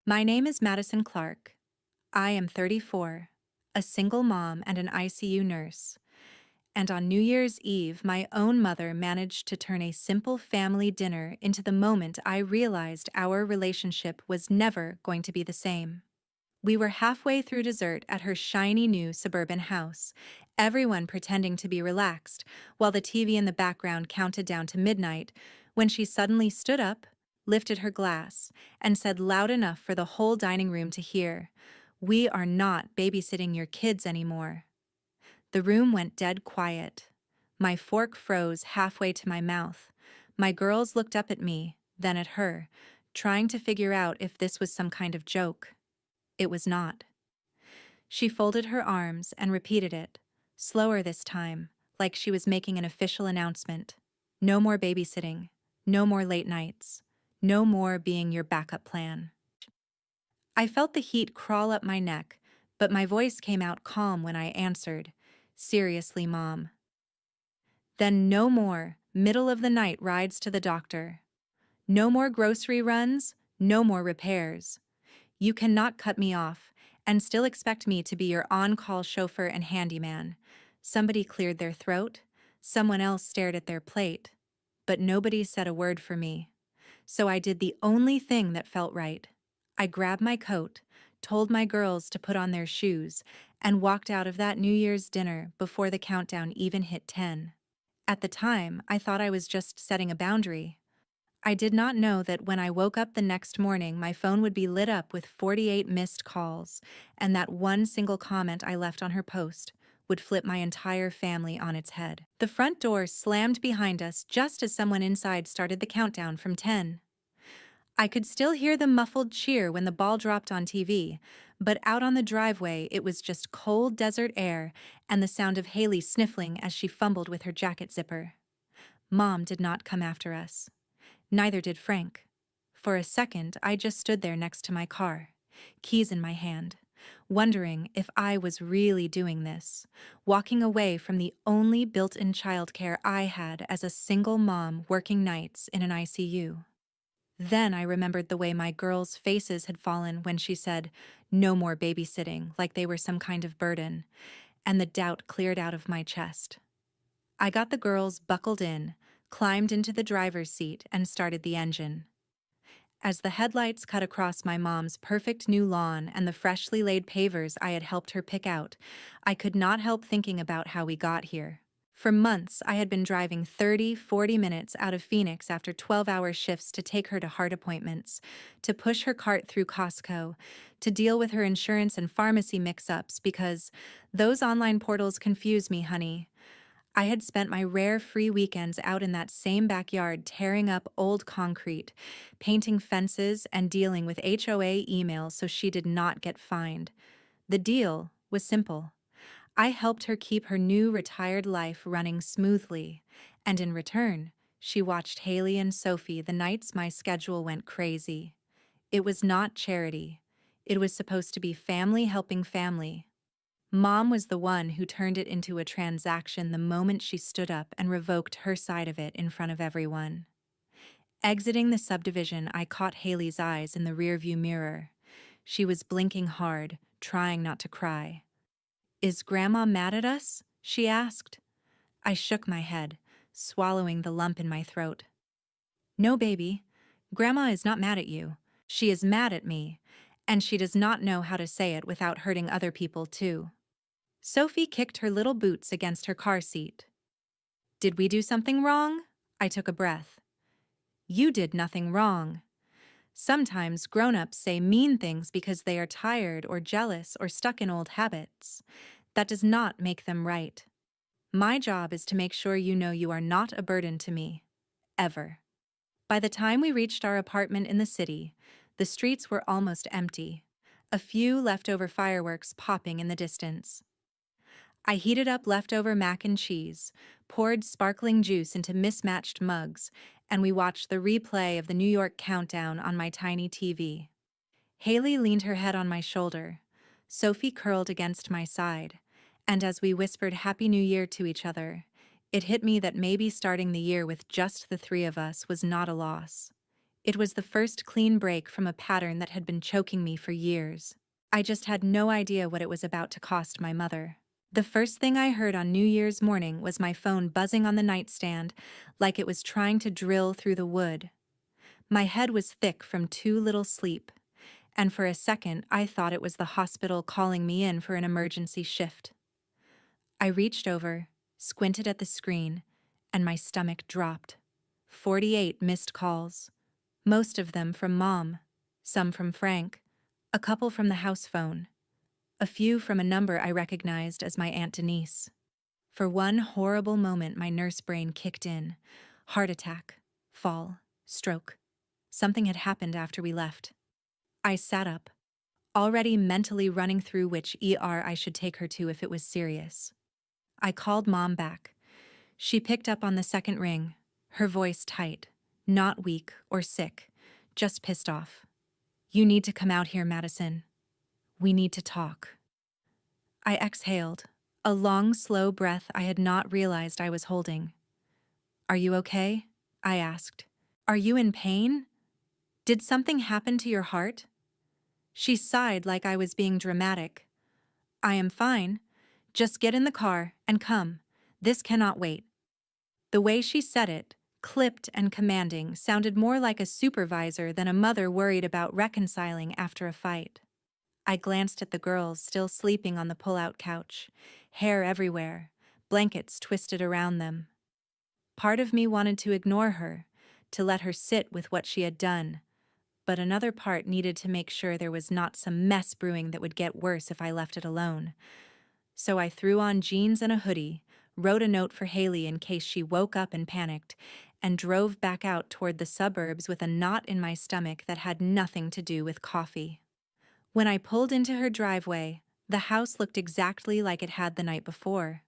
My name is Madison Clark. I am 34, a single mom and an ICU nurse. And on New Year's Eve, my own mother managed to turn a simple family dinner into the moment I realized our relationship was never going to be the same. We were halfway through dessert at her shiny new suburban house, everyone pretending to be relaxed, while the TV in the background counted down to midnight, when she suddenly stood up, lifted her glass, and said loud enough for the whole dining room to hear, "We are not babysitting your kids anymore." The room went dead quiet. My fork froze halfway to my mouth. My girls looked up at me, then at her, trying to figure out if this was some kind of joke. It was not. She folded her arms and repeated it, slower this time, like she was making an official announcement. No more babysitting. No more late nights. No more being your backup plan. I felt the heat crawl up my neck, but my voice came out calm when I answered, "Seriously, Mom." Then no more middle of the night rides to the doctor. No more grocery runs, no more repairs. You cannot cut me off and still expect me to be your on-call chauffeur and handyman. Somebody cleared their throat, someone else stared at their plate, but nobody said a word for me. So I did the only thing that felt right. I grabbed my coat, told my girls to put on their shoes, and walked out of that New Year's dinner before the countdown even hit 10. At the time, I thought I was just setting a boundary. I did not know that when I woke up the next morning, my phone would be lit up with 48 missed calls, and that one single comment I left on her post would flip my entire family on its head. The front door slammed behind us just as someone inside started the countdown from 10. I could still hear the muffled cheer when the ball dropped on TV, but out on the driveway it was just cold desert air and the sound of Haley sniffling as she fumbled with her jacket zipper. Mom did not come after us. Neither did Frank. For a second, I just stood there next to my car, keys in my hand, wondering if I was really doing this, walking away from the only built-in childcare I had as a single mom working nights in an ICU. Then I remembered the way my girls' faces had fallen when she said, "No more babysitting," like they were some kind of burden, and the doubt cleared out of my chest. I got the girls buckled in, climbed into the driver's seat, and started the engine. As the headlights cut across my mom's perfect new lawn and the freshly laid pavers I had helped her pick out, I could not help thinking about how we got here. For months, I had been driving 30-40 minutes out of Phoenix after 12-hour shifts to take her to heart appointments, to push her cart through Costco, to deal with her insurance and pharmacy mix-ups because those online portals confuse me, honey. I had spent my rare free weekends out in that same backyard tearing up old concrete, painting fences, and dealing with HOA emails so she did not get fined. The deal was simple. I helped her keep her new retired life running smoothly, and in return, she watched Haley and Sophie the nights my schedule went crazy. It was not charity. It was supposed to be family helping family. Mom was the one who turned it into a transaction the moment she stood up and revoked her side of it in front of everyone. Exiting the subdivision, I caught Haley's eyes in the rearview mirror. She was blinking hard, trying not to cry. "Is Grandma mad at us?" she asked. I shook my head, swallowing the lump in my throat. "No, baby. Grandma is not mad at you. She is mad at me, and she does not know how to say it without hurting other people, too." Sophie kicked her little boots against her car seat. "Did we do something wrong?" I took a breath. "You did nothing wrong. Sometimes grown-ups say mean things because they are tired or jealous or stuck in old habits. That does not make them right. My job is to make sure you know you are not a burden to me. Ever." By the time we reached our apartment in the city, the streets were almost empty, a few leftover fireworks popping in the distance. I heated up leftover mac and cheese, poured sparkling juice into mismatched mugs, and we watched the replay of the New York countdown on my tiny TV. Haley leaned her head on my shoulder. Sophie curled against my side, and as we whispered Happy New Year to each other, it hit me that maybe starting the year with just the three of us was not a loss. It was the first clean break from a pattern that had been choking me for years. I just had no idea what it was about to cost my mother. The first thing I heard on New Year's morning was my phone buzzing on the nightstand like it was trying to drill through the wood. My head was thick from too little sleep, and for a second I thought it was the hospital calling me in for an emergency shift. I reached over, squinted at the screen, and my stomach dropped. 48 missed calls. Most of them from Mom, some from Frank, a couple from the house phone, a few from a number I recognized as my Aunt Denise. For one horrible moment, my nurse brain kicked in. Heart attack, fall, stroke. Something had happened after we left. I sat up, already mentally running through which ER I should take her to if it was serious. I called Mom back. She picked up on the second ring, her voice tight, not weak or sick, just pissed off. "You need to come out here, Madison. We need to talk." I exhaled, a long, slow breath I had not realized I was holding. "Are you okay?" I asked. "Are you in pain? Did something happen to your heart?" She sighed like I was being dramatic. "I am fine. Just get in the car and come. This cannot wait." The way she said it, clipped and commanding, sounded more like a supervisor than a mother worried about reconciling after a fight. I glanced at the girls still sleeping on the pull-out couch, hair everywhere, blankets twisted around them. Part of me wanted to ignore her, to let her sit with what she had done, but another part needed to make sure there was not some mess brewing that would get worse if I left it alone. So I threw on jeans and a hoodie, wrote a note for Haley in case she woke up and panicked, and drove back out toward the suburbs with a knot in my stomach that had nothing to do with coffee. When I pulled into her driveway, the house looked exactly like it had the night before.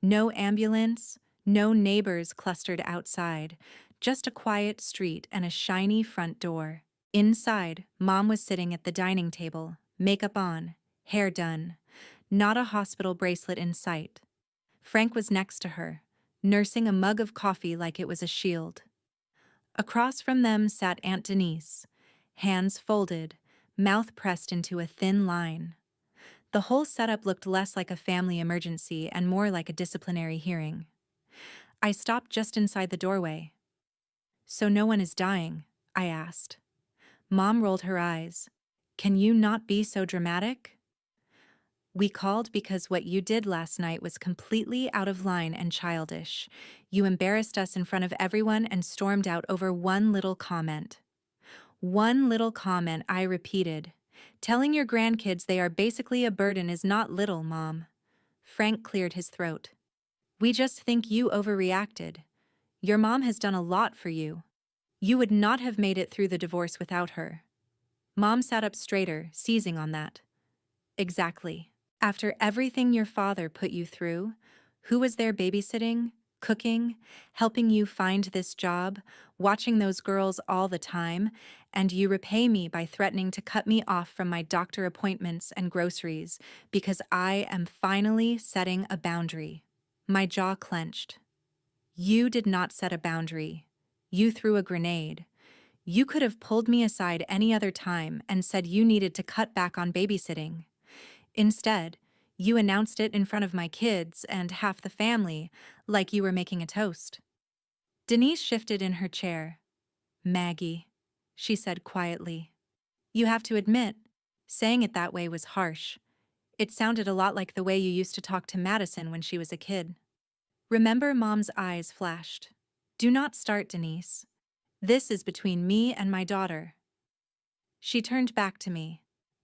No ambulance, no neighbors clustered outside, just a quiet street and a shiny front door. Inside, Mom was sitting at the dining table, makeup on, hair done, not a hospital bracelet in sight. Frank was next to her, nursing a mug of coffee like it was a shield. Across from them sat Aunt Denise, hands folded, mouth pressed into a thin line. The whole setup looked less like a family emergency and more like a disciplinary hearing. I stopped just inside the doorway. "So no one is dying?" I asked. Mom rolled her eyes. "Can you not be so dramatic?" "We called because what you did last night was completely out of line and childish. You embarrassed us in front of everyone and stormed out over one little comment." "One little comment," I repeated. "Telling your grandkids they are basically a burden is not little, Mom." Frank cleared his throat. "We just think you overreacted. Your mom has done a lot for you. You would not have made it through the divorce without her." Mom sat up straighter, seizing on that. "Exactly. After everything your father put you through, who was there babysitting, cooking, helping you find this job, watching those girls all the time, and you repay me by threatening to cut me off from my doctor appointments and groceries because I am finally setting a boundary." My jaw clenched. "You did not set a boundary. You threw a grenade. You could have pulled me aside any other time and said you needed to cut back on babysitting. Instead, you announced it in front of my kids and half the family, like you were making a toast." Denise shifted in her chair. "Maggie," she said quietly. "You have to admit, saying it that way was harsh. It sounded a lot like the way you used to talk to Madison when she was a kid." Remember, Mom's eyes flashed. "Do not start, Denise. This is between me and my daughter." She turned back to me.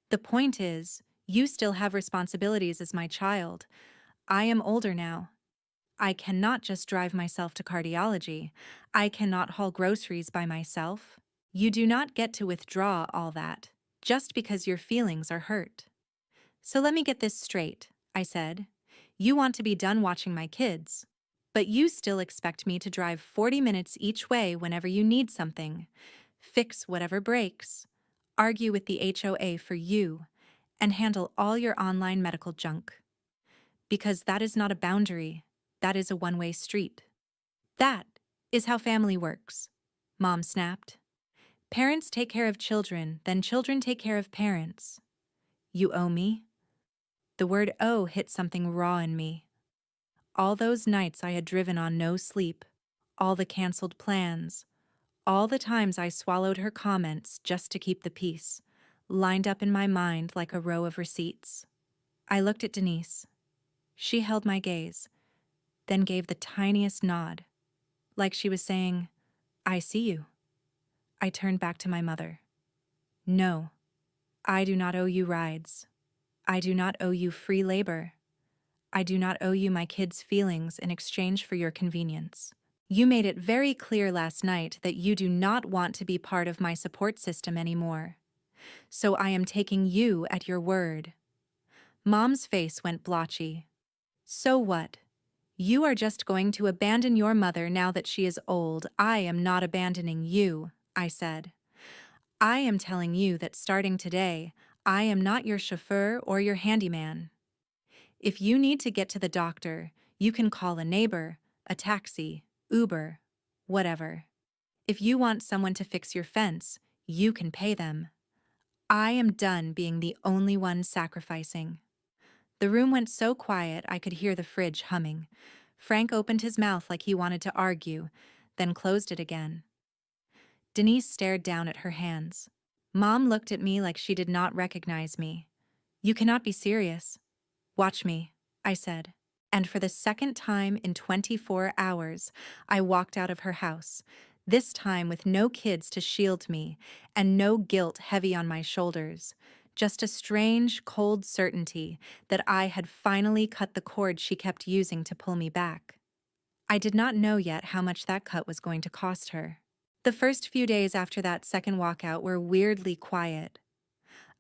"The point is, you still have responsibilities as my child. I am older now. I cannot just drive myself to cardiology. I cannot haul groceries by myself. You do not get to withdraw all that, just because your feelings are hurt." "So let me get this straight," I said. "You want to be done watching my kids, but you still expect me to drive 40 minutes each way whenever you need something, fix whatever breaks, argue with the HOA for you, and handle all your online medical junk. Because that is not a boundary, that is a one-way street." "That is how family works," Mom snapped. Parents take care of children, then children take care of parents. You owe me? The word owe hit something raw in me. All those nights I had driven on no sleep, all the canceled plans, all the times I swallowed her comments just to keep the peace, lined up in my mind like a row of receipts. I looked at Denise. She held my gaze, then gave the tiniest nod, like she was saying, "I see you." I turned back to my mother. "No, I do not owe you rides. I do not owe you free labor. I do not owe you my kids' feelings in exchange for your convenience. You made it very clear last night that you do not want to be part of my support system anymore. So I am taking you at your word." Mom's face went blotchy. "So what? You are just going to abandon your mother now that she is old. I am not abandoning you," I said. "I am telling you that starting today, I am not your chauffeur or your handyman. If you need to get to the doctor, you can call a neighbor, a taxi, Uber, whatever. If you want someone to fix your fence, you can pay them. I am done being the only one sacrificing." The room went so quiet I could hear the fridge humming. Frank opened his mouth like he wanted to argue, then closed it again. Denise stared down at her hands. Mom looked at me like she did not recognize me. "You cannot be serious." "Watch me," I said. And for the second time in 24 hours, I walked out of her house, this time with no kids to shield me and no guilt heavy on my shoulders, just a strange, cold certainty that I had finally cut the cord she kept using to pull me back. I did not know yet how much that cut was going to cost her. The first few days after that second walkout were weirdly quiet.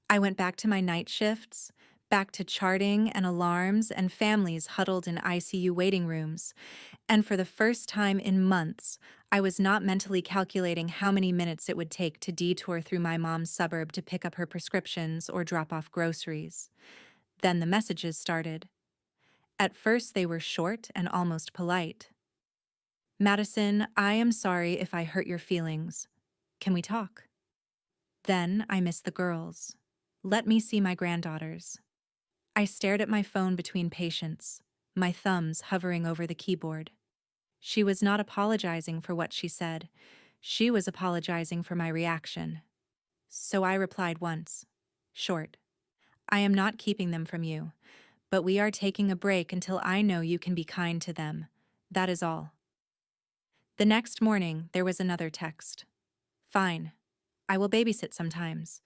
I went back to my night shifts, back to charting and alarms and families huddled in ICU waiting rooms, and for the first time in months, I was not mentally calculating how many minutes it would take to detour through my mom's suburb to pick up her prescriptions or drop off groceries. Then the messages started. At first, they were short and almost polite. "Madison, I am sorry if I hurt your feelings. Can we talk?" Then I missed the girls. "Let me see my granddaughters." I stared at my phone between patients, my thumbs hovering over the keyboard. She was not apologizing for what she said. She was apologizing for my reaction. So I replied once, short. "I am not keeping them from you, but we are taking a break until I know you can be kind to them. That is all." The next morning, there was another text. "Fine. I will babysit sometimes.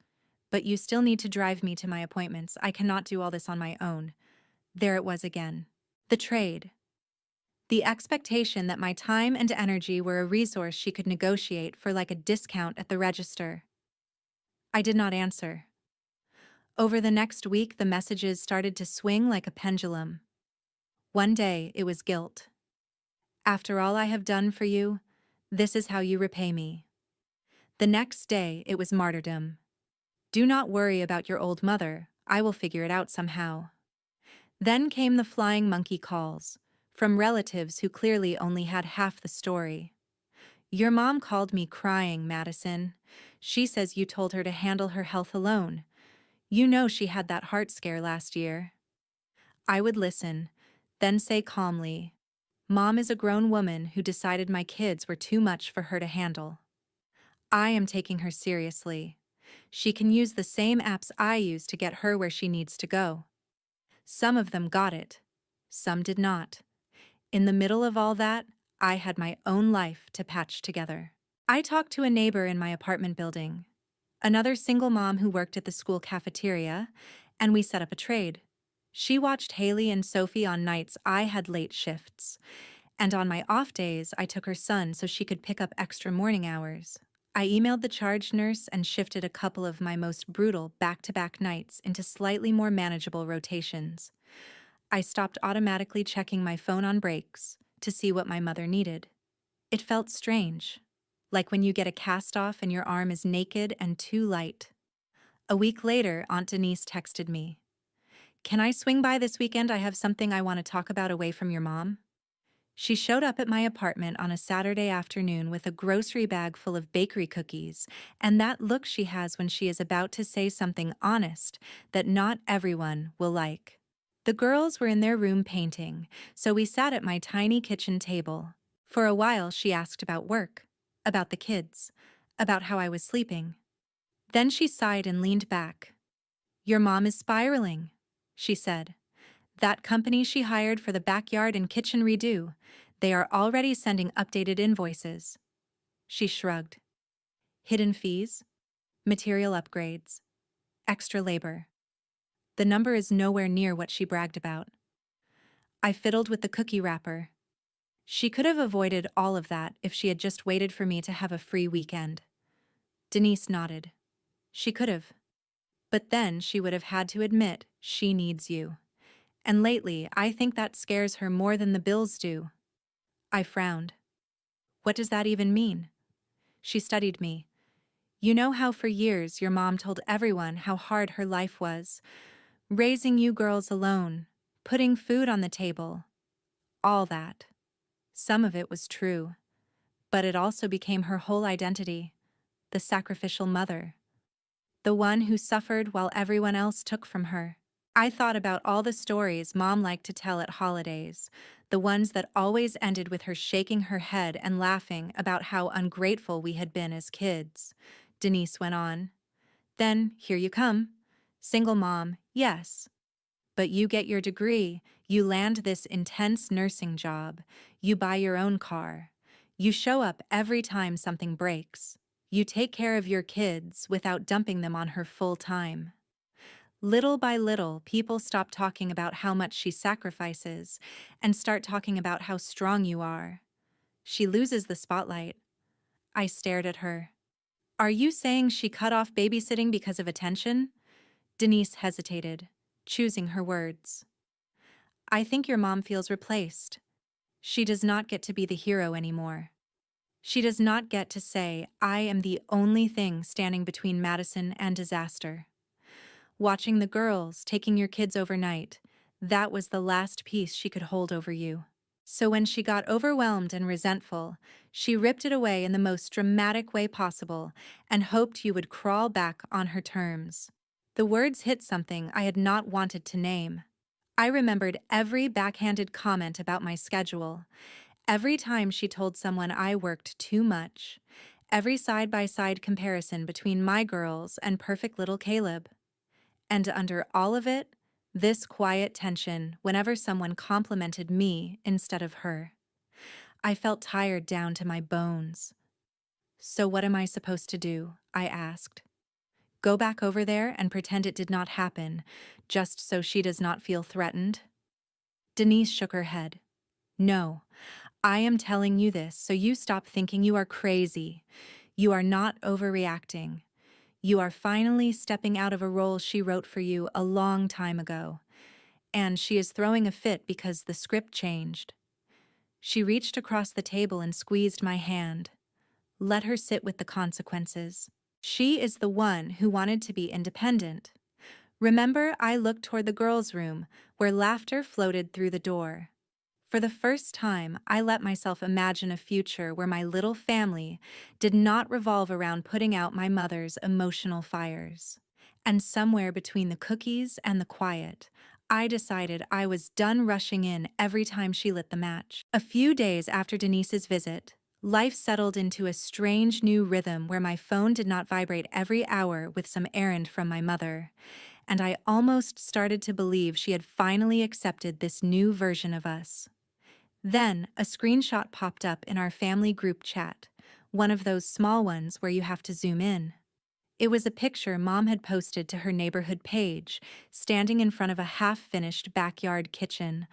But you still need to drive me to my appointments. I cannot do all this on my own." There it was again. The trade. The expectation that my time and energy were a resource she could negotiate for like a discount at the register. I did not answer. Over the next week, the messages started to swing like a pendulum. One day, it was guilt. "After all I have done for you, this is how you repay me." The next day, it was martyrdom. "Do not worry about your old mother. I will figure it out somehow." Then came the flying monkey calls, from relatives who clearly only had half the story. "Your mom called me crying, Madison. She says you told her to handle her health alone. You know she had that heart scare last year." I would listen, then say calmly, "Mom is a grown woman who decided my kids were too much for her to handle. I am taking her seriously. She can use the same apps I use to get her where she needs to go." Some of them got it. Some did not. In the middle of all that, I had my own life to patch together. I talked to a neighbor in my apartment building, another single mom who worked at the school cafeteria, and we set up a trade. She watched Haley and Sophie on nights I had late shifts, and on my off days, I took her son so she could pick up extra morning hours. I emailed the charge nurse and shifted a couple of my most brutal back-to-back nights into slightly more manageable rotations. I stopped automatically checking my phone on breaks to see what my mother needed. It felt strange, like when you get a cast off and your arm is naked and too light. A week later, Aunt Denise texted me, "Can I swing by this weekend? I have something I want to talk about away from your mom." She showed up at my apartment on a Saturday afternoon with a grocery bag full of bakery cookies, and that look she has when she is about to say something honest that not everyone will like. The girls were in their room painting, so we sat at my tiny kitchen table. For a while, she asked about work, about the kids, about how I was sleeping. Then she sighed and leaned back. "Your mom is spiraling," she said. "That company she hired for the backyard and kitchen redo, they are already sending updated invoices." She shrugged. "Hidden fees, material upgrades, extra labor. The number is nowhere near what she bragged about." I fiddled with the cookie wrapper. She could have avoided all of that if she had just waited for me to have a free weekend. Denise nodded. She could have. But then she would have had to admit she needs you. And lately, I think that scares her more than the bills do. I frowned. "What does that even mean?" She studied me. "You know how for years your mom told everyone how hard her life was, raising you girls alone, putting food on the table, all that. Some of it was true, but it also became her whole identity, the sacrificial mother, the one who suffered while everyone else took from her." I thought about all the stories Mom liked to tell at holidays, the ones that always ended with her shaking her head and laughing about how ungrateful we had been as kids. Denise went on. "Then, here you come. Single mom, yes. But you get your degree, you land this intense nursing job, you buy your own car. You show up every time something breaks. You take care of your kids without dumping them on her full time." Little by little, people stop talking about how much she sacrifices and start talking about how strong you are. She loses the spotlight. I stared at her. "Are you saying she cut off babysitting because of attention?" Denise hesitated, choosing her words. "I think your mom feels replaced. She does not get to be the hero anymore. She does not get to say, 'I am the only thing standing between Madison and disaster.' Watching the girls, taking your kids overnight, that was the last piece she could hold over you. So when she got overwhelmed and resentful, she ripped it away in the most dramatic way possible and hoped you would crawl back on her terms." The words hit something I had not wanted to name. I remembered every backhanded comment about my schedule, every time she told someone I worked too much, every side-by-side comparison between my girls and perfect little Caleb. And under all of it, this quiet tension whenever someone complimented me instead of her. I felt tired down to my bones. "So what am I supposed to do?" I asked. "Go back over there and pretend it did not happen, just so she does not feel threatened?" Denise shook her head. "No, I am telling you this so you stop thinking you are crazy. You are not overreacting. You are finally stepping out of a role she wrote for you a long time ago. And she is throwing a fit because the script changed." She reached across the table and squeezed my hand. "Let her sit with the consequences. She is the one who wanted to be independent. Remember, I looked toward the girls' room, where laughter floated through the door. For the first time, I let myself imagine a future where my little family did not revolve around putting out my mother's emotional fires. And somewhere between the cookies and the quiet, I decided I was done rushing in every time she lit the match. A few days after Denise's visit, life settled into a strange new rhythm where my phone did not vibrate every hour with some errand from my mother, and I almost started to believe she had finally accepted this new version of us. Then, a screenshot popped up in our family group chat, one of those small ones where you have to zoom in. It was a picture Mom had posted to her neighborhood page, standing in front of a half-finished backyard kitchen,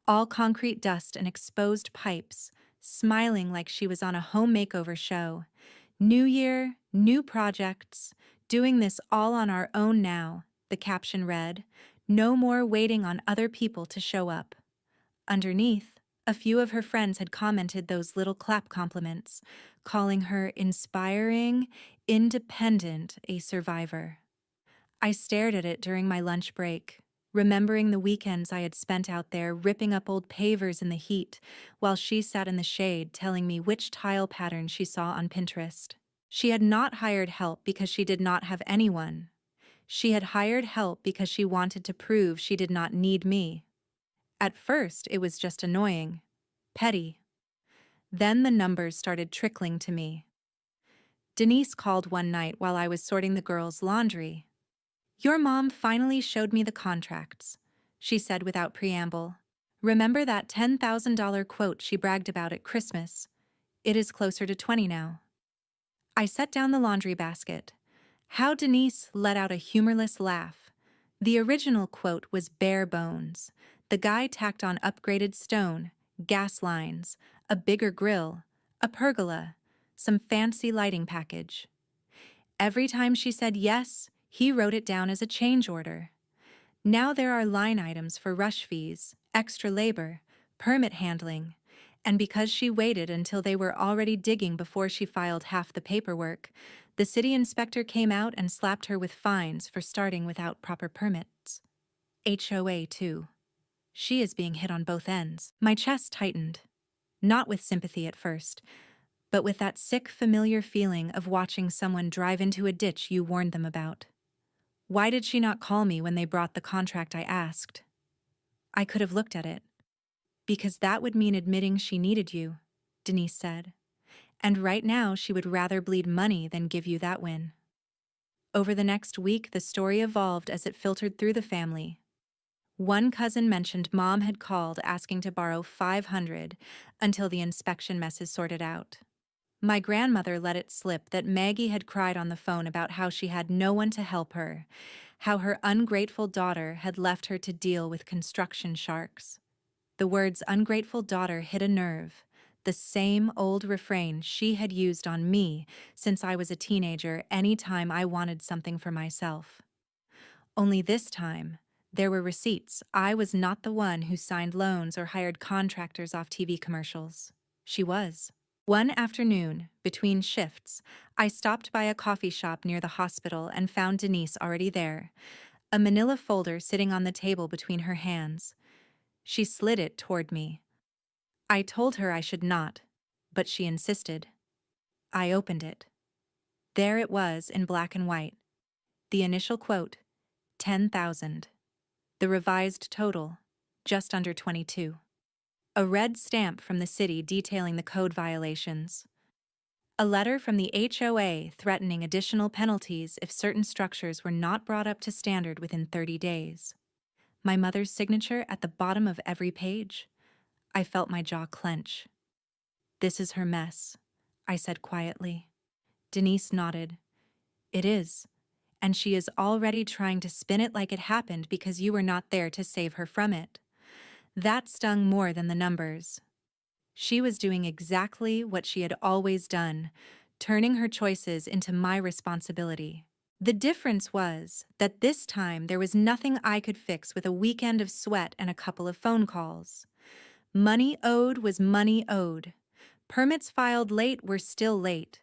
all concrete dust and exposed pipes, smiling like she was on a home makeover show. "New year, new projects, doing this all on our own now," the caption read. "No more waiting on other people to show up." Underneath, a few of her friends had commented those little clap compliments, calling her inspiring, independent, a survivor. I stared at it during my lunch break. remembering the weekends I had spent out there ripping up old pavers in the heat, while she sat in the shade telling me which tile pattern she saw on Pinterest. She had not hired help because she did not have anyone. She had hired help because she wanted to prove she did not need me. At first, it was just annoying, petty. Then the numbers started trickling to me. Denise called one night while I was sorting the girls' laundry. "Your mom finally showed me the contracts," she said without preamble. "Remember that $10,000 quote she bragged about at Christmas? It is closer to 20 now." I set down the laundry basket. How Denise let out a humorless laugh. The original quote was bare bones. The guy tacked on upgraded stone, gas lines, a bigger grill, a pergola, some fancy lighting package. Every time she said yes, he wrote it down as a change order. Now there are line items for rush fees, extra labor, permit handling, and because she waited until they were already digging before she filed half the paperwork, the city inspector came out and slapped her with fines for starting without proper permits. HOA, too. She is being hit on both ends. My chest tightened, not with sympathy at first, but with that sick, familiar feeling of watching someone drive into a ditch you warned them about. Why did she not call me when they brought the contract I asked? I could have looked at it. "Because that would mean admitting she needed you," Denise said. "And right now she would rather bleed money than give you that win." Over the next week, the story evolved as it filtered through the family. One cousin mentioned Mom had called asking to borrow $500 until the inspection mess is sorted out. My grandmother let it slip that Maggie had cried on the phone about how she had no one to help her, how her ungrateful daughter had left her to deal with construction sharks. The words ungrateful daughter hit a nerve, the same old refrain she had used on me since I was a teenager any time I wanted something for myself. Only this time, there were receipts. I was not the one who signed loans or hired contractors off TV commercials. She was. One afternoon, between shifts, I stopped by a coffee shop near the hospital and found Denise already there, a manila folder sitting on the table between her hands. She slid it toward me. I told her I should not, but she insisted. I opened it. There it was in black and white. The initial quote, 10,000. The revised total, just under 22. A red stamp from the city detailing the code violations. A letter from the HOA threatening additional penalties if certain structures were not brought up to standard within 30 days. My mother's signature at the bottom of every page. I felt my jaw clench. "This is her mess," I said quietly. Denise nodded. "It is, and she is already trying to spin it like it happened because you were not there to save her from it." That stung more than the numbers. She was doing exactly what she had always done, turning her choices into my responsibility. The difference was that this time there was nothing I could fix with a weekend of sweat and a couple of phone calls. Money owed was money owed. Permits filed late were still late.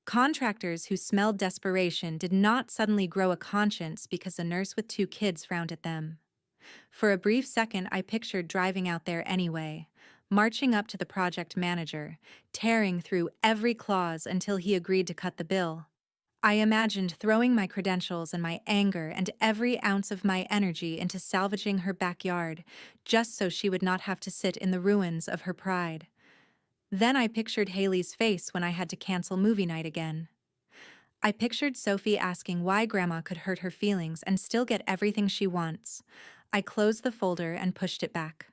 Contractors who smelled desperation did not suddenly grow a conscience because a nurse with 2 kids frowned at them. For a brief second, I pictured driving out there anyway, marching up to the project manager, tearing through every clause until he agreed to cut the bill. I imagined throwing my credentials and my anger and every ounce of my energy into salvaging her backyard, just so she would not have to sit in the ruins of her pride. Then I pictured Haley's face when I had to cancel movie night again. I pictured Sophie asking why Grandma could hurt her feelings and still get everything she wants. I closed the folder and pushed it back.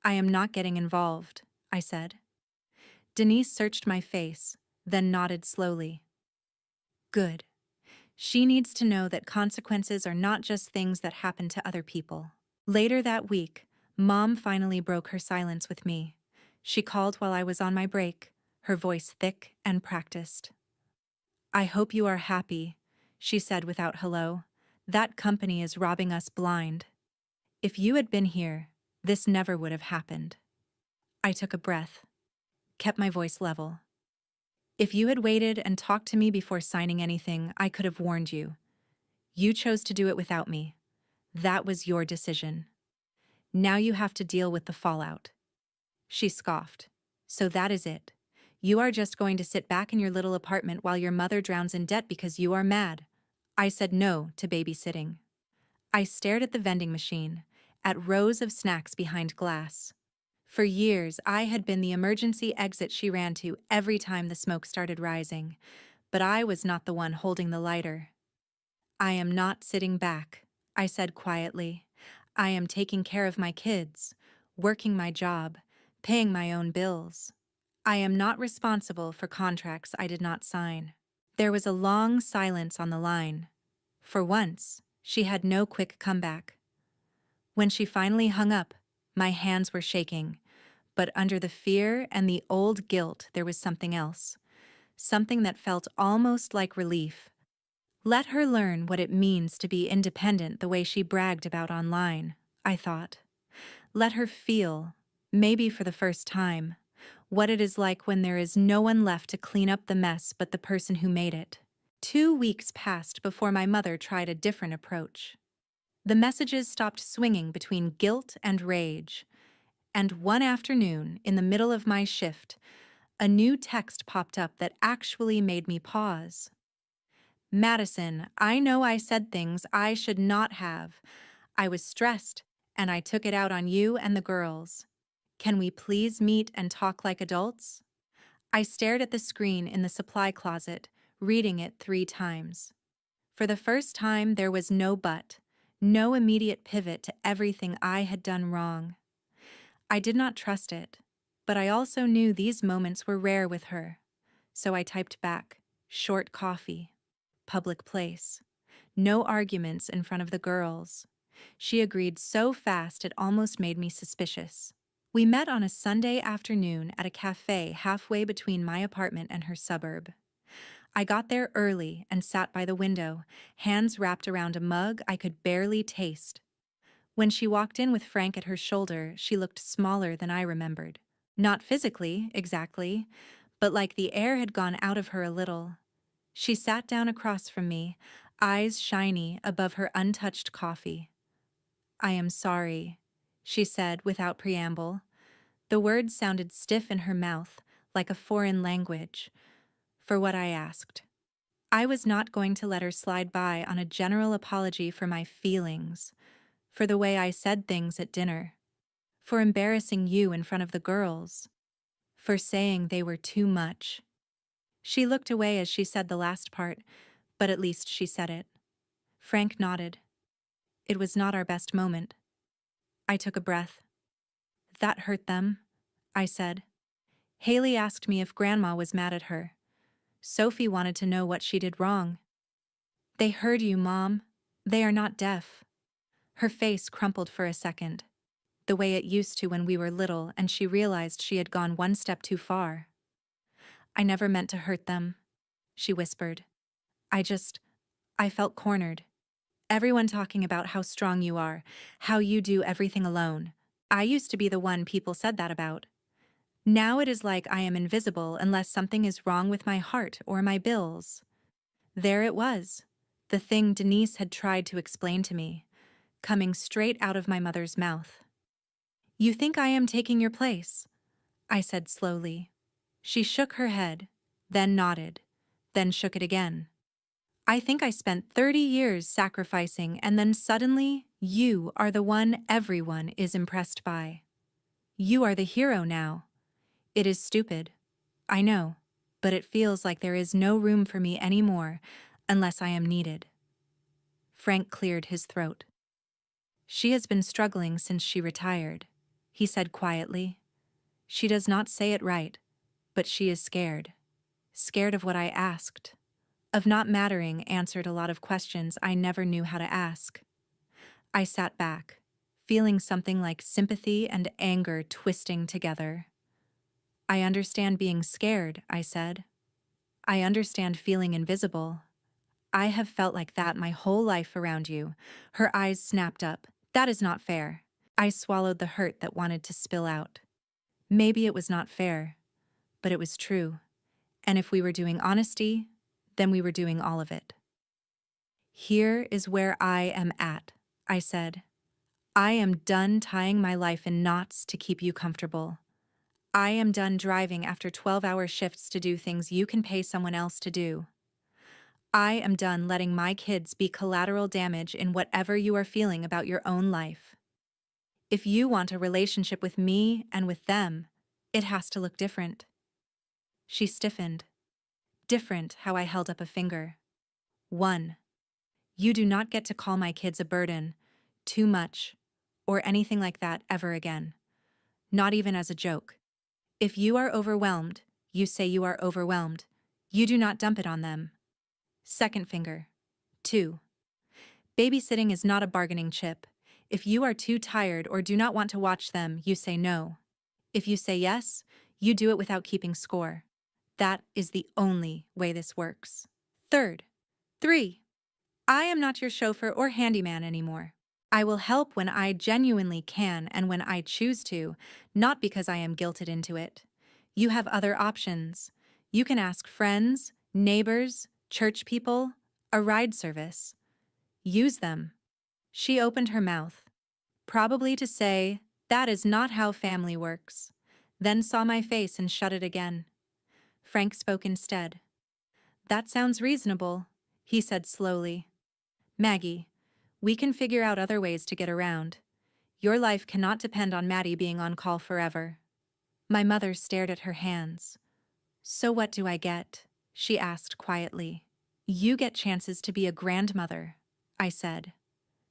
"I am not getting involved," I said. Denise searched my face, then nodded slowly. "Good. She needs to know that consequences are not just things that happen to other people." Later that week, Mom finally broke her silence with me. She called while I was on my break, her voice thick and practiced. "I hope you are happy," she said without hello. "That company is robbing us blind. If you had been here, this never would have happened." I took a breath, kept my voice level. "If you had waited and talked to me before signing anything, I could have warned you. You chose to do it without me. That was your decision. Now you have to deal with the fallout." She scoffed. "So that is it. You are just going to sit back in your little apartment while your mother drowns in debt because you are mad." I said no to babysitting. I stared at the vending machine, at rows of snacks behind glass. For years, I had been the emergency exit she ran to every time the smoke started rising, but I was not the one holding the lighter. "I am not sitting back," I said quietly. "I am taking care of my kids, working my job, paying my own bills. I am not responsible for contracts I did not sign." There was a long silence on the line. For once, she had no quick comeback. When she finally hung up, my hands were shaking, but under the fear and the old guilt there was something else, something that felt almost like relief. Let her learn what it means to be independent the way she bragged about online, I thought. Let her feel, maybe for the first time, what it is like when there is no one left to clean up the mess but the person who made it. 2 weeks passed before my mother tried a different approach. The messages stopped swinging between guilt and rage, and one afternoon, in the middle of my shift, a new text popped up that actually made me pause. "Madison, I know I said things I should not have. I was stressed, and I took it out on you and the girls. Can we please meet and talk like adults?" I stared at the screen in the supply closet, reading it 3 times. For the first time, there was no but, no immediate pivot to everything I had done wrong. I did not trust it, but I also knew these moments were rare with her. So I typed back, "Short coffee. Public place. No arguments in front of the girls." She agreed so fast it almost made me suspicious. We met on a Sunday afternoon at a cafe halfway between my apartment and her suburb. I got there early and sat by the window, hands wrapped around a mug I could barely taste. When she walked in with Frank at her shoulder, she looked smaller than I remembered. Not physically, exactly, but like the air had gone out of her a little. She sat down across from me, eyes shiny above her untouched coffee. "I am sorry," she said without preamble. The words sounded stiff in her mouth, like a foreign language, for what I asked. I was not going to let her slide by on a general apology for my feelings, for the way I said things at dinner, for embarrassing you in front of the girls, for saying they were too much. She looked away as she said the last part, but at least she said it. Frank nodded. It was not our best moment. I took a breath. "That hurt them," I said. "Haley asked me if Grandma was mad at her. Sophie wanted to know what she did wrong." "They heard you, Mom. They are not deaf." Her face crumpled for a second, the way it used to when we were little and she realized she had gone one step too far. "I never meant to hurt them," she whispered. I felt cornered. Everyone talking about how strong you are, how you do everything alone. I used to be the one people said that about. Now it is like I am invisible unless something is wrong with my heart or my bills." There it was, the thing Denise had tried to explain to me, coming straight out of my mother's mouth. "You think I am taking your place?" I said slowly. She shook her head, then nodded, then shook it again. "I think I spent 30 years sacrificing, and then suddenly you are the one everyone is impressed by. You are the hero now. It is stupid, I know, but it feels like there is no room for me anymore unless I am needed." Frank cleared his throat. "She has been struggling since she retired," he said quietly. "She does not say it right, but she is scared. Scared of what I asked. Of not mattering answered a lot of questions I never knew how to ask." I sat back, feeling something like sympathy and anger twisting together. "I understand being scared," I said. "I understand feeling invisible. I have felt like that my whole life around you." Her eyes snapped up. "That is not fair." I swallowed the hurt that wanted to spill out. Maybe it was not fair, but it was true. And if we were doing honesty, then we were doing all of it. "Here is where I am at," I said. I am done tying my life in knots to keep you comfortable. I am done driving after 12-hour shifts to do things you can pay someone else to do. I am done letting my kids be collateral damage in whatever you are feeling about your own life. If you want a relationship with me and with them, it has to look different. She stiffened. Different how I held up a finger. 1. You do not get to call my kids a burden, too much, or anything like that ever again. Not even as a joke. If you are overwhelmed, you say you are overwhelmed. You do not dump it on them. Second finger. 2. Babysitting is not a bargaining chip. If you are too tired or do not want to watch them, you say no. If you say yes, you do it without keeping score. That is the only way this works. Third. 3. I am not your chauffeur or handyman anymore. I will help when I genuinely can and when I choose to, not because I am guilted into it. You have other options. You can ask friends, neighbors, church people, a ride service. Use them. She opened her mouth, probably to say, "That is not how family works," then saw my face and shut it again. Frank spoke instead. "That sounds reasonable," he said slowly. "Maggie, we can figure out other ways to get around. Your life cannot depend on Maddie being on call forever." My mother stared at her hands. "So what do I get?" she asked quietly. "You get chances to be a grandmother," I said.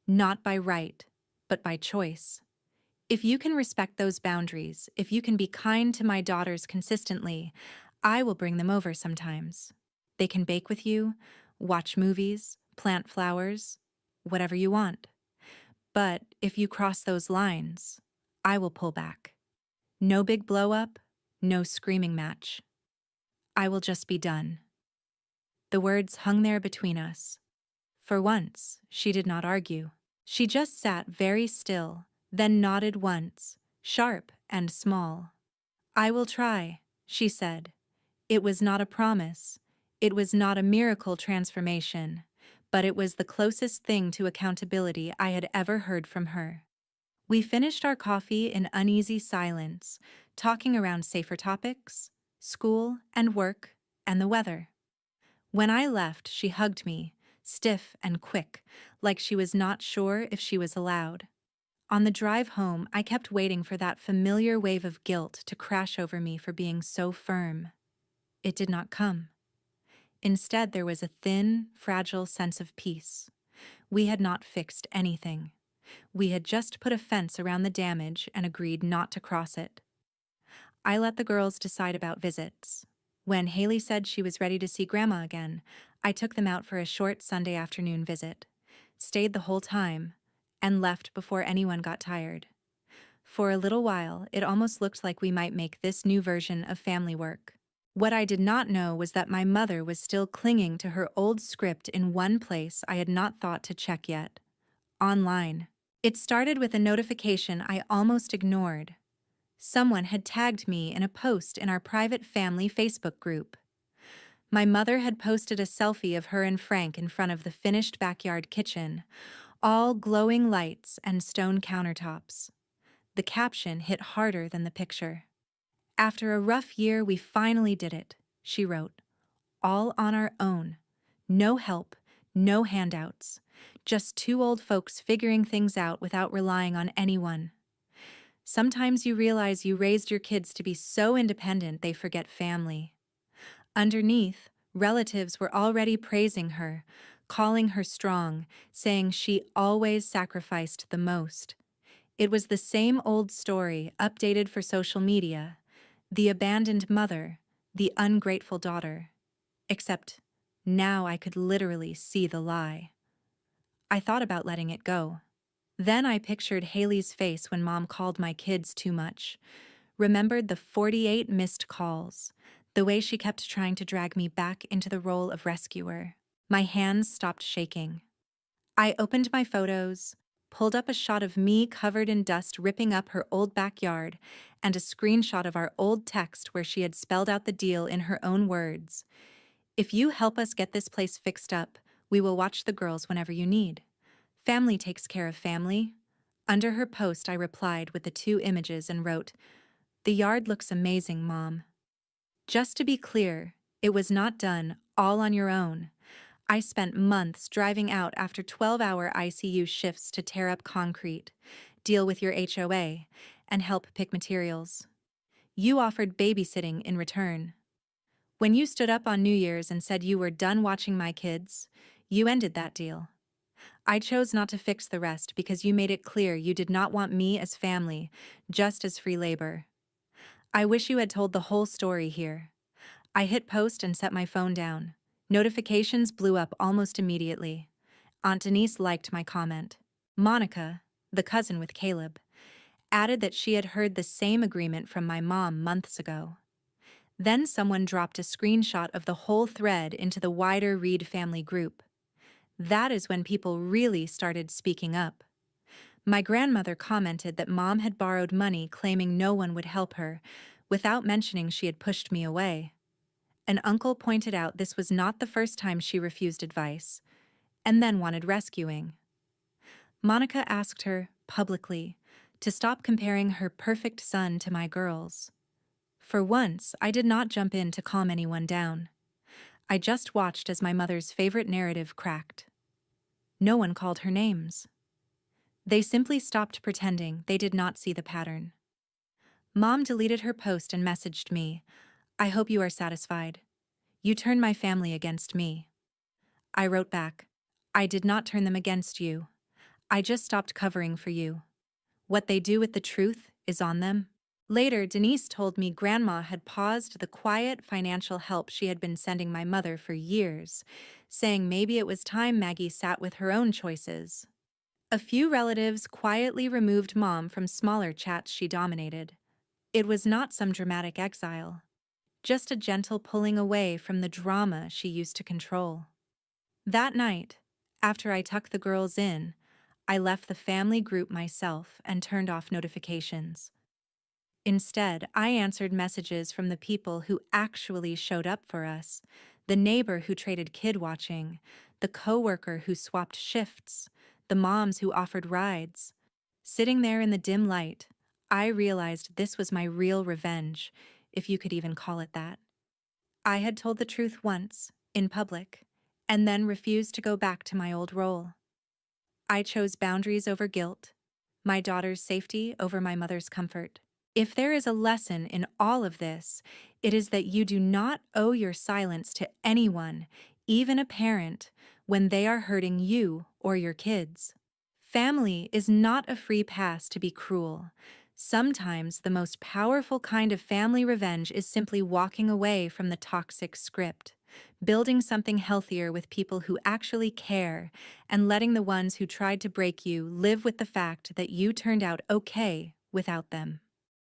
"Not by right, but by choice. If you can respect those boundaries, if you can be kind to my daughters consistently, I will bring them over sometimes. They can bake with you, watch movies, plant flowers, whatever you want. But if you cross those lines, I will pull back. No big blow-up, no screaming match. I will just be done." The words hung there between us. For once, she did not argue. She just sat very still, then nodded once, sharp and small. "I will try," she said. It was not a promise. It was not a miracle transformation, but it was the closest thing to accountability I had ever heard from her. We finished our coffee in uneasy silence, talking around safer topics, school and work, and the weather. When I left, she hugged me, stiff and quick, like she was not sure if she was allowed. On the drive home, I kept waiting for that familiar wave of guilt to crash over me for being so firm. It did not come. Instead, there was a thin, fragile sense of peace. We had not fixed anything. We had just put a fence around the damage and agreed not to cross it. I let the girls decide about visits. When Haley said she was ready to see Grandma again, I took them out for a short Sunday afternoon visit, stayed the whole time, and left before anyone got tired. For a little while, it almost looked like we might make this new version of family work. What I did not know was that my mother was still clinging to her old script in one place I had not thought to check yet: online. It started with a notification I almost ignored. Someone had tagged me in a post in our private family Facebook group. My mother had posted a selfie of her and Frank in front of the finished backyard kitchen, all glowing lights and stone countertops. The caption hit harder than the picture. "After a rough year, we finally did it," she wrote. "All on our own. No help, no handouts. Just two old folks figuring things out without relying on anyone." Sometimes you realize you raised your kids to be so independent they forget family. Underneath, relatives were already praising her, calling her strong, saying she always sacrificed the most. It was the same old story, updated for social media: the abandoned mother, the ungrateful daughter. Except now I could literally see the lie. I thought about letting it go. Then I pictured Haley's face when Mom called my kids too much, remembered the 48 missed calls, the way she kept trying to drag me back into the role of rescuer. My hands stopped shaking. I opened my photos, pulled up a shot of me covered in dust ripping up her old backyard, and a screenshot of our old text where she had spelled out the deal in her own words: "If you help us get this place fixed up, we will watch the girls whenever you need. Family takes care of family. Under her post, I replied with the 2 images and wrote, "The yard looks amazing, Mom." Just to be clear, it was not done all on your own. I spent months driving out after 12-hour ICU shifts to tear up concrete, deal with your HOA, and help pick materials. You offered babysitting in return. When you stood up on New Year's and said you were done watching my kids, you ended that deal. I chose not to fix the rest because you made it clear you did not want me as family, just as free labor. I wish you had told the whole story here. I hit post and set my phone down. Notifications blew up almost immediately. Aunt Denise liked my comment. Monica, the cousin with Caleb, added that she had heard the same agreement from my mom months ago. Then someone dropped a screenshot of the whole thread into the wider Reed family group. That is when people really started speaking up. My grandmother commented that Mom had borrowed money claiming no one would help her, without mentioning she had pushed me away. An uncle pointed out this was not the first time she refused advice, and then wanted rescuing. Monica asked her, publicly, to stop comparing her perfect son to my girls. For once, I did not jump in to calm anyone down. I just watched as my mother's favorite narrative cracked. No one called her names. They simply stopped pretending they did not see the pattern. Mom deleted her post and messaged me, "I hope you are satisfied. You turned my family against me." I wrote back, "I did not turn them against you. I just stopped covering for you. What they do with the truth is on them." Later, Denise told me Grandma had paused the quiet financial help she had been sending my mother for years, saying maybe it was time Maggie sat with her own choices. A few relatives quietly removed Mom from smaller chats she dominated. It was not some dramatic exile, just a gentle pulling away from the drama she used to control. That night, after I tucked the girls in, I left the family group myself and turned off notifications. Instead, I answered messages from the people who actually showed up for us, the neighbor who traded kid watching, the coworker who swapped shifts, the moms who offered rides. Sitting there in the dim light, I realized this was my real revenge, if you could even call it that. I had told the truth once, in public, and then refused to go back to my old role. I chose boundaries over guilt, my daughter's safety over my mother's comfort. If there is a lesson in all of this, it is that you do not owe your silence to anyone, even a parent, when they are hurting you or your kids. Family is not a free pass to be cruel. Sometimes the most powerful kind of family revenge is simply walking away from the toxic script, building something healthier with people who actually care, and letting the ones who tried to break you live with the fact that you turned out okay without them.